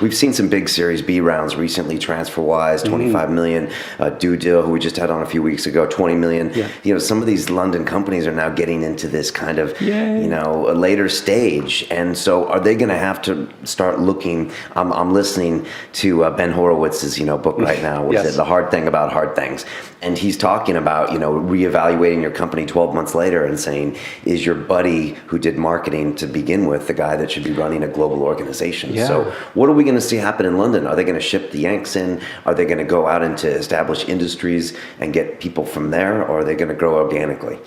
We've seen some big Series B rounds recently, TransferWise, 25 million, Do Deal, who we just had on a few weeks ago, 20 million. Yeah. You know, some of these London companies are now getting into this kind of, Yay. you know, a later stage. And so are they going to have to start looking? I'm listening to Ben Horowitz's, you know, book right now, what is Yes. it, The Hard Thing About Hard Things. And he's talking about, you know, reevaluating your company 12 months later and saying, is your buddy who did marketing to begin with the guy that should be running a global organization? Yeah. So what are we going to see happen in London? Are they going to ship the Yanks in? Are they going to go out into established industries and get people from there? Or are they going to grow organically?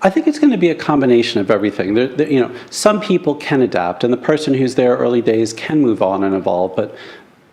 I think it's going to be a combination of everything. You know, some people can adapt, and the person who's there early days can move on and evolve, but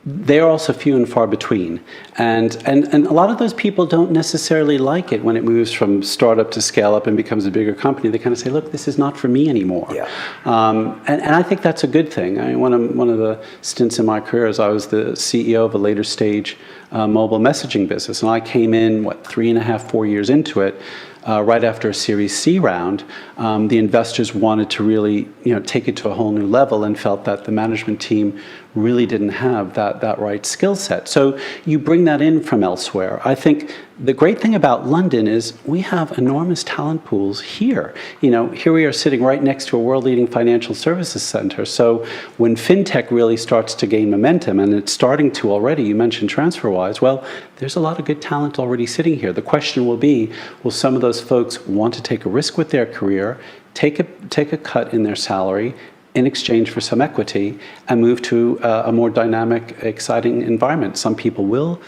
they're also few and far between. And a lot of those people don't necessarily like it when it moves from startup to scale up and becomes a bigger company. They kind of say, look, this is not for me anymore. Yeah. And I think that's a good thing. I mean, one of the stints in my career is I was the CEO of a later stage mobile messaging business. And I came in, 3.5, 4 years into it, right after a Series C round. The investors wanted to really, you know, take it to a whole new level and felt that the management team really didn't have that right skill set. So you bring that in from elsewhere. I think the great thing about London is we have enormous talent pools here. You know, here we are sitting right next to a world-leading financial services center. So when fintech really starts to gain momentum, and it's starting to already, you mentioned TransferWise, well, there's a lot of good talent already sitting here. The question will be, will some of those folks want to take a risk with their career, take a cut in their salary, in exchange for some equity, and move to a more dynamic, exciting environment? Some people will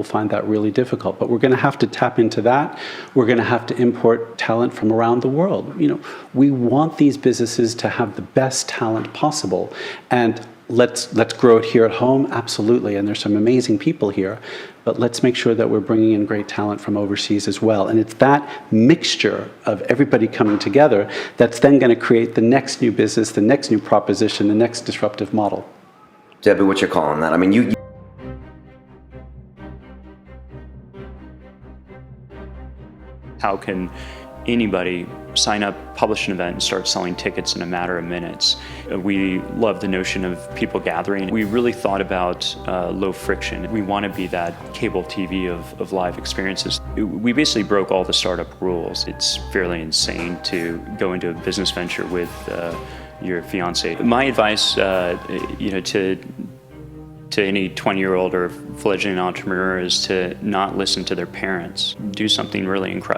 find that really difficult, but we're going to have to tap into that. We're going to have to import talent from around the world. You know, we want these businesses to have the best talent possible, and let's grow it here at home, absolutely, and there's some amazing people here, but let's make sure that we're bringing in great talent from overseas as well. And it's that mixture of everybody coming together that's then going to create the next new business, the next new proposition, the next disruptive model. Debbie, what you're calling that? I mean, you How can anybody sign up, publish an event, and start selling tickets in a matter of minutes? We love the notion of people gathering. We really thought about low friction. We want to be that cable TV of live experiences. We basically broke all the startup rules. It's fairly insane to go into a business venture with your fiance. My advice, you know, to any 20-year-old or fledgling entrepreneur is to not listen to their parents. Do something really incredible.